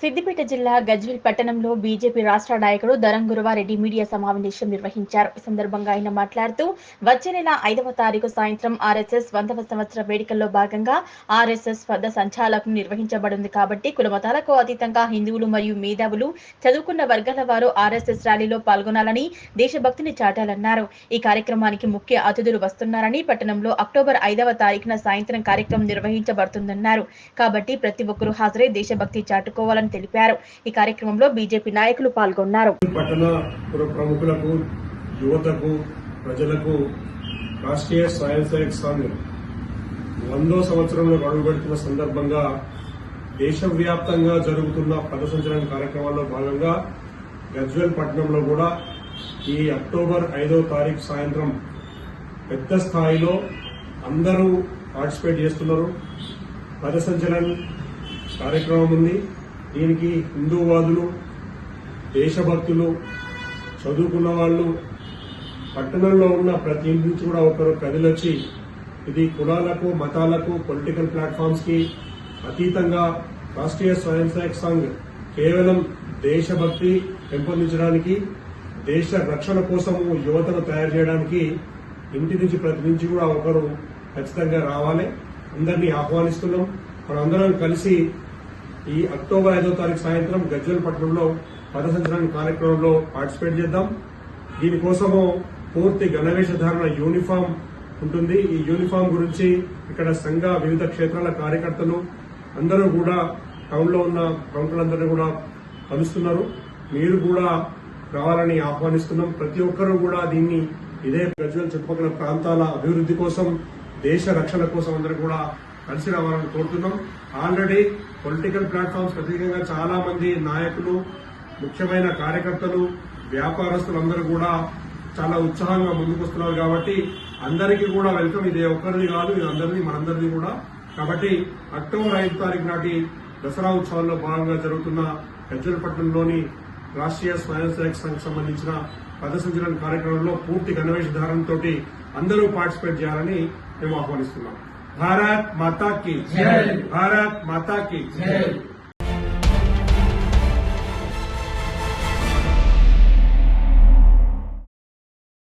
సిద్దిపేట జిల్లా గజ్వేల్ పట్టణంలో బీజేపీ రాష్ట్ర నాయకుడు దరం గురువారెడ్డి మీడియా సమావేశం నిర్వహించారు. ఈ సందర్భంగా ఆయన మాట్లాడుతూ వచ్చే నెల 5వ తారీఖు సాయంత్రం ఆర్ఎస్ఎస్ 100వ సంవత్సర వేడుకల్లో భాగంగా ఆర్ఎస్ఎస్ పథ సంచాలకులు నిర్వహించబడింది కాబట్టి కులమతాలకు అతీతంగా హిందువులు మరియు మేధావులు చదువుకున్న వర్గాల వారు ఆర్ఎస్ఎస్ ర్యాలీలో పాల్గొనాలని దేశభక్తిని చాటాలన్నారు. ఈ కార్యక్రమానికి ముఖ్య అతిథులు వస్తున్నారని, పట్టణంలో అక్టోబర్ 5వ తారీఖున సాయంత్రం కార్యక్రమం నిర్వహించబడుతుందన్నారు. కాబట్టి ప్రతి ఒక్కరూ హాజరై దేశభక్తి చాటుకోవాలని తెలిపారు. ఈ కార్యక్రమంలో బీజేపీ నాయకులు పాల్గొన్నారు. పట్టణ ప్రముఖులకు, యువతకు, ప్రజలకు రాష్ట్రీయ స్వయం సేవక్ సంఘ్ 100వ సంవత్సరంలో అడుగుపెడుతున్న సందర్భంగా దేశవ్యాప్తంగా జరుగుతున్న పథ సంచలన కార్యక్రమాల్లో భాగంగా గజ్వేల్ పట్టణంలో కూడా ఈ అక్టోబర్ 5వ తారీఖు సాయంత్రం పెద్ద స్థాయిలో అందరూ పార్టిసిపేట్ చేస్తున్నారు. పథ సంచలన కార్యక్రమం ఉంది. దీనికి హిందూవాదులు, దేశభక్తులు, చదువుకున్న వాళ్ళు, పట్టణంలో ఉన్న ప్రతి ఇంటి నుంచి కూడా ఒకరు కదిలొచ్చి ఇది కులాలకు, మతాలకు, పొలిటికల్ ప్లాట్ఫామ్స్ కి అతీతంగా రాష్ట్రీయ స్వయం సేవక్ సంఘ్ కేవలం దేశభక్తి పెంపొందించడానికి, దేశ రక్షణ కోసము యువతను తయారు చేయడానికి ఇంటి నుంచి ప్రతి నుంచి కూడా ఒకరు ఖచ్చితంగా రావాలి. అందరినీ ఆహ్వానిస్తున్నాం. మనందరం కలిసి ఈ అక్టోబర్ 5వ తారీఖు సాయంత్రం గజ్వేల్ పట్టణంలో పథ సంచలన కార్యక్రమంలో పార్టిసిపేట్ చేద్దాం. దీనికోసము పూర్తి గణవేషధారణ యూనిఫామ్ ఉంటుంది. ఈ యూనిఫామ్ గురించి ఇక్కడ సంఘ వివిధ క్షేత్రాల కార్యకర్తలు అందరూ కూడా టౌన్ లో ఉన్న ప్రముఖులందరినీ కూడా కలుస్తున్నారు. మీరు కూడా రావాలని ఆహ్వానిస్తున్నాం. ప్రతి ఒక్కరూ కూడా దీన్ని ఇదే గజ్వేల్ చుట్టుపక్కల ప్రాంతాల అభివృద్ధి కోసం, దేశ రక్షణ కోసం అందరూ కూడా కలిసి రావాలని కోరుతున్నాం. ఆల్రెడీ పొలిటికల్ ప్లాట్ఫామ్స్ ప్రత్యేకంగా చాలా మంది నాయకులు, ముఖ్యమైన కార్యకర్తలు, వ్యాపారస్తులు అందరూ కూడా చాలా ఉత్సాహంగా ముందుకొస్తున్నారు. కాబట్టి అందరికీ కూడా వెల్కమ్. ఇది ఒక్కరిది కాదు, ఇది అందరిది, మనందరిది కూడా. కాబట్టి అక్టోబర్ 5వ తారీఖు నాటి దసరా ఉత్సవాల్లో భాగంగా జరుగుతున్న గజ్వేల్ పట్టణంలోని రాష్ట్రీయ స్వయం సేవక్ సంఘ్ సంబంధించిన పథ సంచలన కార్యక్రమంలో పూర్తి గణవేషధారణతో అందరూ పార్టిసిపేట్ చేయాలని మేము ఆహ్వానిస్తున్నాం. భారత్ మాతా కీ జై. భారత్ మాతా కీ జై.